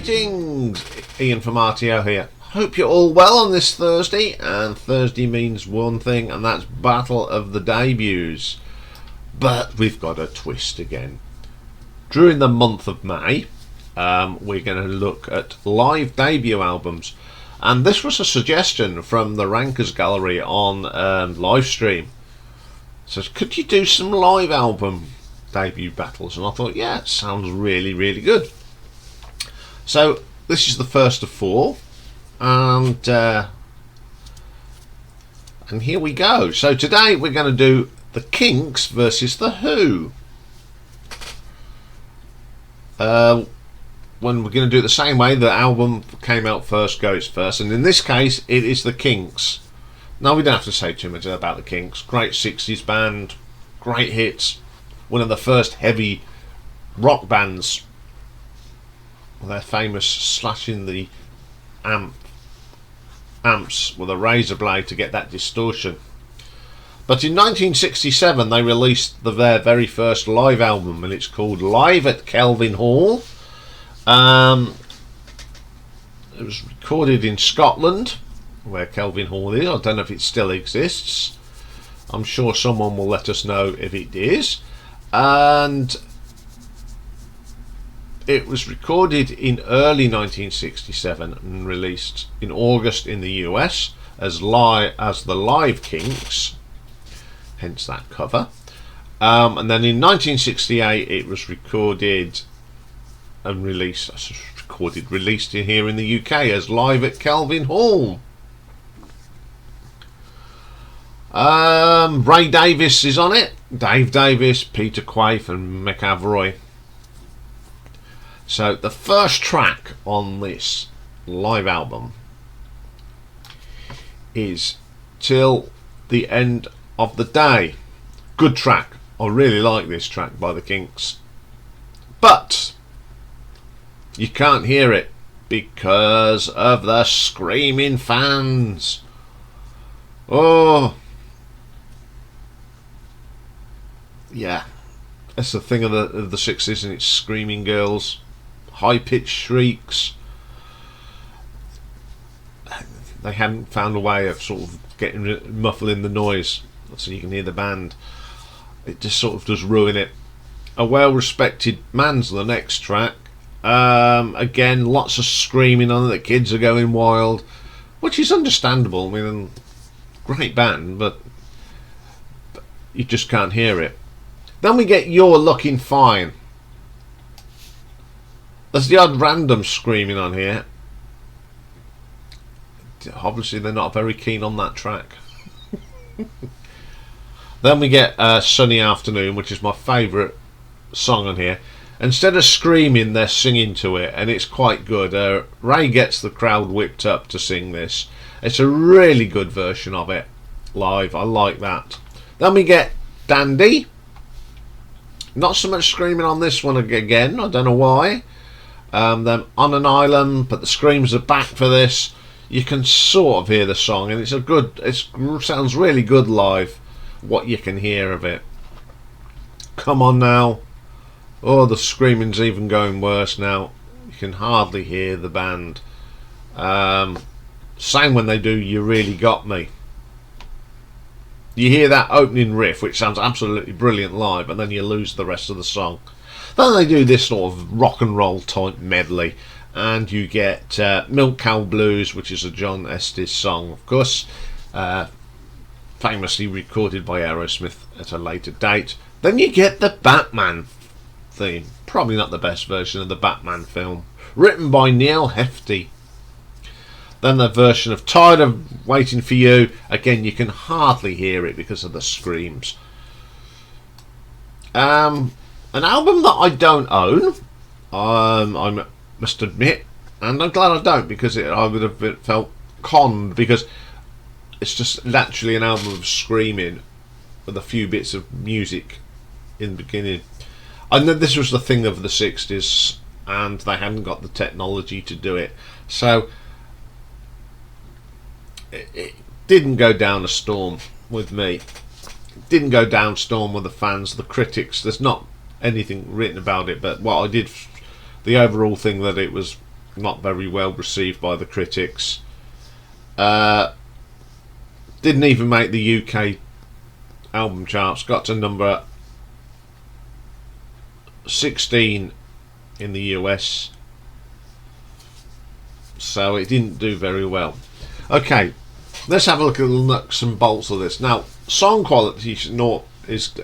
Greetings, Ian from RTO here. Hope you're all well on this Thursday, and Thursday means one thing, and that's Battle of the Debuts. But we've got a twist again. During the month of May, we're going to look at live debut albums, and this was a suggestion from the Rankers Gallery on Livestream. So could you do some live album debut battles? And I thought, yeah, it sounds really, really good. So this is the first of four, and here we go. So today we're going to do the Kinks versus the Who. When we're going to do it the same way, the album came out first goes first, and in this case it is the Kinks. Now we don't have to say too much about the Kinks. Great 60s band, great hits, one of the first heavy rock bands. They're famous slashing the amps with a razor blade to get that distortion. But in 1967 they released their very first live album, and it's called Live at Kelvin Hall. It was recorded in Scotland, where Kelvin Hall is. I don't know if it still exists. I'm sure someone will let us know if it is. And it was recorded in early 1967 and released in August in the US as the Live Kinks, hence that cover. And then in 1968 it was recorded and released here in the UK as Live at Kelvin Hall. Ray Davies is on it, Dave Davies, Peter Quaife and McAvoy. So the first track on this live album is Till the End of the Day. Good track. I really like this track by the Kinks, but you can't hear it because of the screaming fans. Oh yeah, that's the thing of the 60s, and it's screaming girls, high-pitched shrieks. They hadn't found a way of sort of muffling the noise so you can hear the band. It just sort of does ruin it. A Well-Respected Man's the next track. Again, lots of screaming on it. The kids are going wild, which is understandable. I mean, great band, but you just can't hear it. Then we get You're Looking Fine. There's the odd random screaming on here. Obviously they're not very keen on that track. Then we get Sunny Afternoon, which is my favourite song on here. Instead of screaming, they're singing to it, and it's quite good. Ray gets the crowd whipped up to sing this. It's a really good version of it live. I like that. Then we get Dandy. Not so much screaming on this one again. I don't know why. Then On an Island, but the screams are back for this. You can sort of hear the song, and it sounds really good live, what you can hear of it. Come On Now. Oh, the screaming's even going worse now. You can hardly hear the band. Same when they do You Really Got Me. You hear that opening riff, which sounds absolutely brilliant live, and then you lose the rest of the song. Then they do this sort of rock and roll type medley, and you get Milk Cow Blues, which is a John Estes song, of course, famously recorded by Aerosmith at a later date. Then you get the Batman theme, probably not the best version of the Batman film, written by Neil Hefti. Then the version of Tired of Waiting for You. Again, you can hardly hear it because of the screams. An album that I don't own, I must admit, and I'm glad I don't, because I would have felt conned, because it's just naturally an album of screaming with a few bits of music in the beginning. I know this was the thing of the 60s, and they hadn't got the technology to do it, so it didn't go down a storm with me. It didn't go down storm with the fans, the critics. There's not anything written about it, but what I did, the overall thing that it was not very well received by the critics. Didn't even make the UK album charts. Got to number 16 in the US, so it didn't do very well. Okay, let's have a look at the nuts and bolts of this. Now, song quality is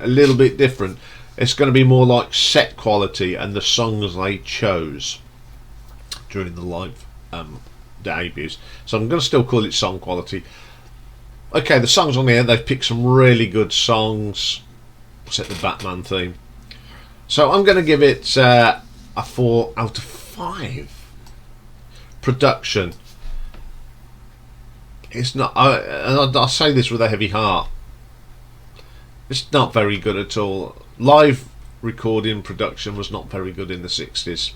a little bit different. It's going to be more like set quality and the songs they chose during the live debuts. So I'm going to still call it song quality. Okay, the songs on here, they've picked some really good songs. Set the Batman theme. So I'm going to give it a 4 out of 5. Production. It's not. I say this with a heavy heart. It's not very good at all. Live recording production was not very good in the 60s.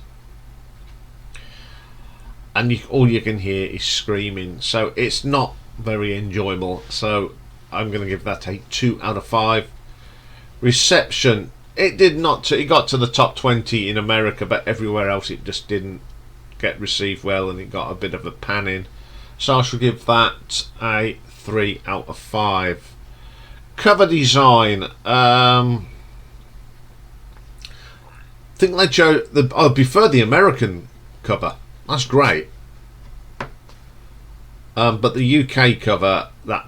And all you can hear is screaming. So it's not very enjoyable. So I'm going to give that a 2 out of 5. Reception. It did not. It got to the top 20 in America, but everywhere else it just didn't get received well, and it got a bit of a panning. So I shall give that a 3 out of 5. Cover design. I think they chose. I prefer the American cover. That's great. But the UK cover, that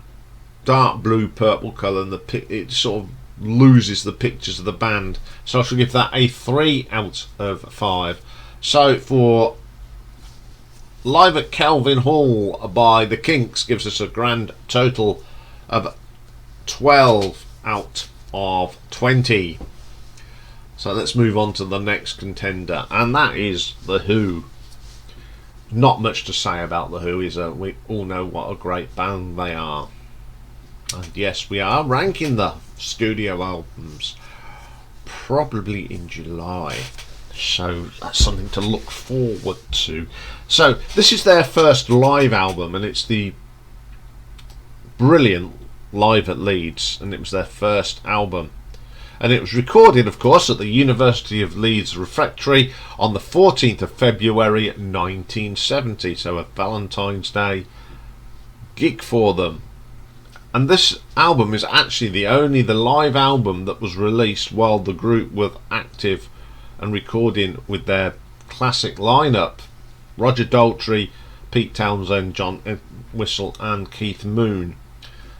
dark blue purple colour, and it sort of loses the pictures of the band. So I shall give that a 3 out of 5. So for Live at Kelvin Hall by the Kinks gives us a grand total of 12 out of 20. So let's move on to the next contender, and that is The Who. Not much to say about The Who. We all know what a great band they are. And yes, we are ranking the studio albums probably in July. So that's something to look forward to. So this is their first live album, and it's the brilliant Live at Leeds, and it was their first album. And it was recorded, of course, at the University of Leeds Refectory on the 14th of February 1970, so a Valentine's Day gig for them. And this album is actually the live album that was released while the group were active and recording with their classic lineup: Roger Daltrey, Pete Townsend, John Whistle and Keith Moon.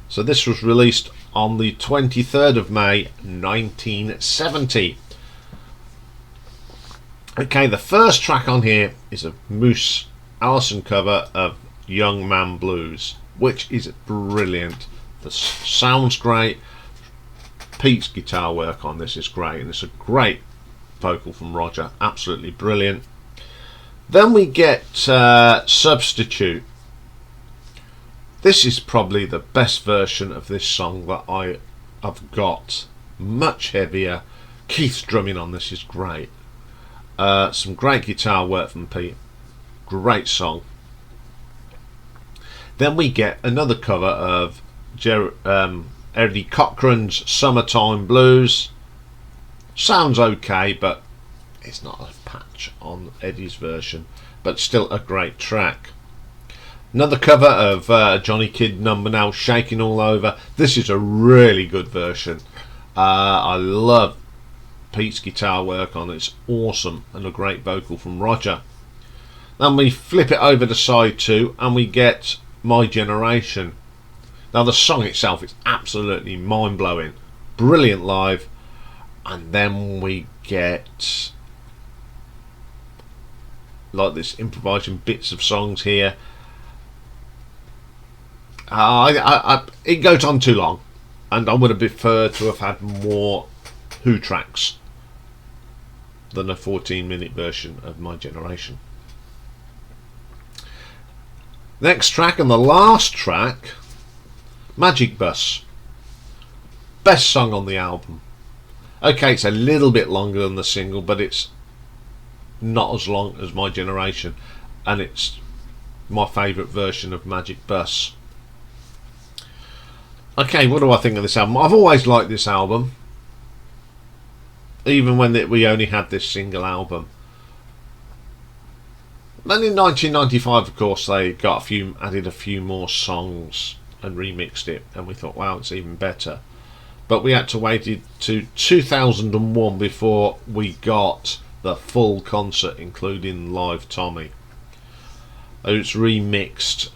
So this was released on the 23rd of May 1970. Okay, the first track on here is a Moose Allison cover of Young Man Blues, which is brilliant. The sound's great. Pete's guitar work on this is great, and it's a great vocal from Roger, absolutely brilliant. Then we get Substitute. This is probably the best version of this song that I have got. Much heavier. Keith's drumming on this is great. Some great guitar work from Pete. Great song. Then we get another cover of Eddie Cochran's Summertime Blues. Sounds okay, but it's not a patch on Eddie's version, but still a great track. Another cover of Johnny Kidd number now, Shakin All Over. This is a really good version. I love Pete's guitar work on it. It's awesome, and a great vocal from Roger. Then we flip it over to side 2 and we get My Generation. Now the song itself is absolutely mind-blowing, brilliant live. And then we get like this improvising bits of songs here. It goes on too long, and I would have preferred to have had more Who tracks than a 14-minute version of My Generation. Next track, and the last track, Magic Bus. Best song on the album. Okay, it's a little bit longer than the single, but it's not as long as My Generation, and it's my favourite version of Magic Bus. Okay, what do I think of this album? I've always liked this album, even when we only had this single album. Then in 1995, of course, they added a few more songs and remixed it, and we thought, wow, it's even better. But we had to wait to 2001 before we got the full concert, including Live Tommy. It's remixed.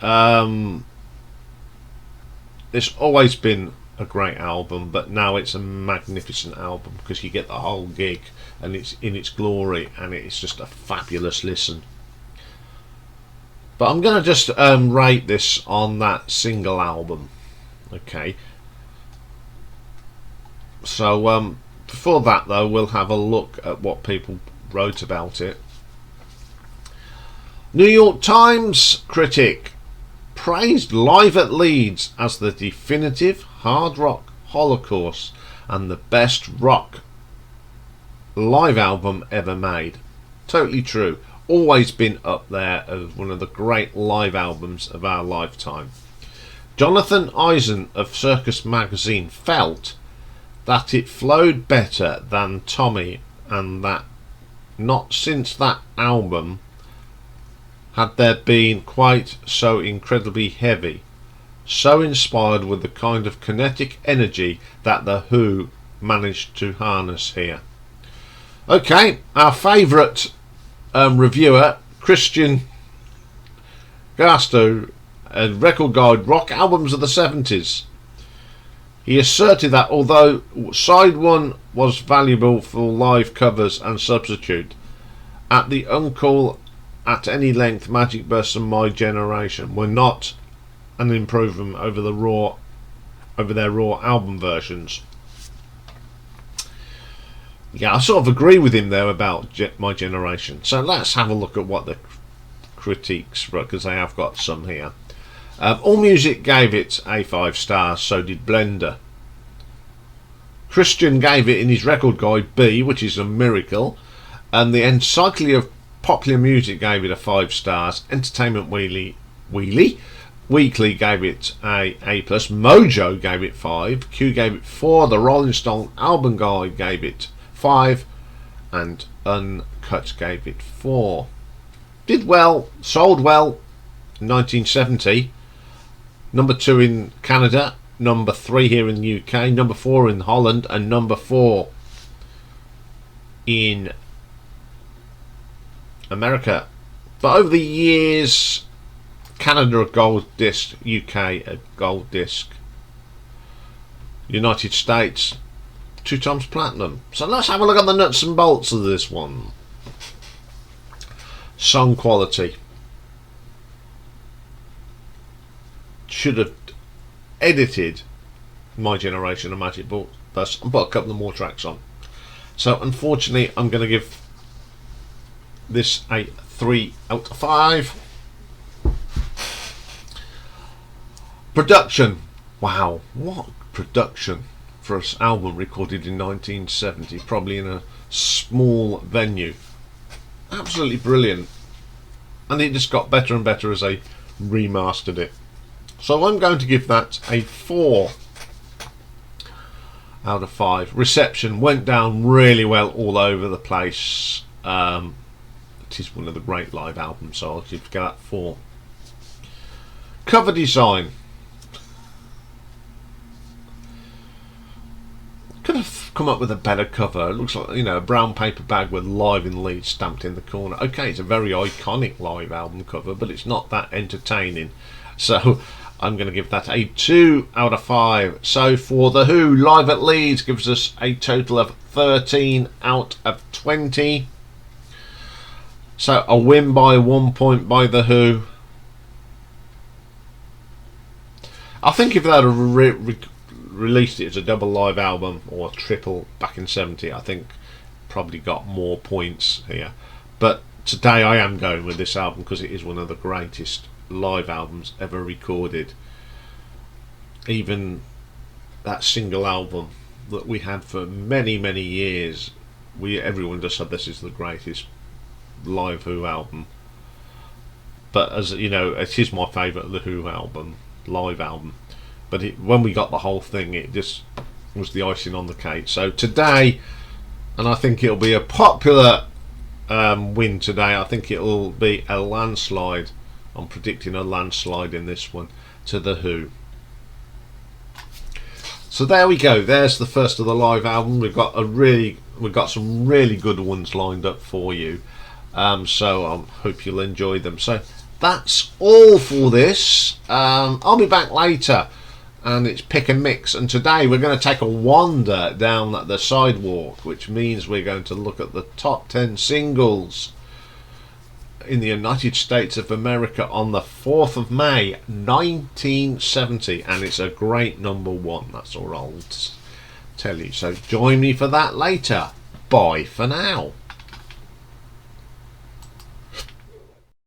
It's always been a great album, but now it's a magnificent album because you get the whole gig and it's in its glory, and it's just a fabulous listen. But I'm going to just rate this on that single album. Okay. So before that, though, we'll have a look at what people wrote about it. New York Times critic praised Live at Leeds as the definitive hard rock holocaust and the best rock live album ever made. Totally true. Always been up there as one of the great live albums of our lifetime. Jonathan Eisen of Circus Magazine felt that it flowed better than Tommy, and that not since that album had there been quite so incredibly heavy, so inspired with the kind of kinetic energy that The Who managed to harness here. Okay, our favourite reviewer, Christian Gasto, Record Guide Rock Albums of the 70s. He asserted that although side 1 was valuable for live covers and substitute, at the uncool at any length Magic Bursts and My Generation were not an improvement over their raw album versions. Yeah, I sort of agree with him there about My Generation. So let's have a look at what the critiques wrote, because they have got some here. AllMusic gave it a 5 stars, so did Blender. Christian gave it in his record guide B, which is a miracle, and the Encyclopedia of Popular Music gave it a 5 stars. Entertainment Weekly gave it a A+. Mojo gave it 5. Q gave it 4. The Rolling Stone Album Guide gave it 5, and Uncut gave it 4. Did well, sold well in 1970. Number 2 in Canada, number 3 here in the UK, number 4 in Holland, and number 4 in America. But over the years, Canada a gold disc, UK a gold disc, United States 2 times platinum. So let's have a look at the nuts and bolts of this one. Song quality. Should have edited My Generation and Magic Bus and put a couple of more tracks on. So unfortunately I'm going to give this a 3 out of 5. Production. Wow, what production for an album recorded in 1970, probably in a small venue. Absolutely brilliant. And it just got better and better as they remastered it. So I'm going to give that a 4 out of 5. Reception went down really well all over the place. It is one of the great live albums, so I'll give that 4. Cover design. Could have come up with a better cover. It looks like, you know, a brown paper bag with Live in Leeds stamped in the corner. Okay, it's a very iconic live album cover, but it's not that entertaining. So I'm going to give that a 2 out of 5. So for The Who, Live at Leeds gives us a total of 13 out of 20. So a win by 1 point by The Who. I think if they had released it as a double live album or a triple back in 70, I think probably got more points here. But today I am going with this album because it is one of the greatest live albums ever recorded. Even that single album that we had for many years, everyone just said this is the greatest live Who album. But as you know, it is my favourite The Who album, live album. But when we got the whole thing, it just was the icing on the cake. So today, and I think it'll be a popular win today. I think it'll be a landslide. I'm predicting a landslide in this one to The Who. So there we go. There's the first of the live album. We've got some really good ones lined up for you. So I hope you'll enjoy them. So that's all for this. I'll be back later, and it's pick and mix. And today we're going to take a wander down the sidewalk, which means we're going to look at the top 10 singles in the United States of America on the 4th of May 1970, and it's a great number one. That's all I'll tell you. So join me for that later. Bye for now.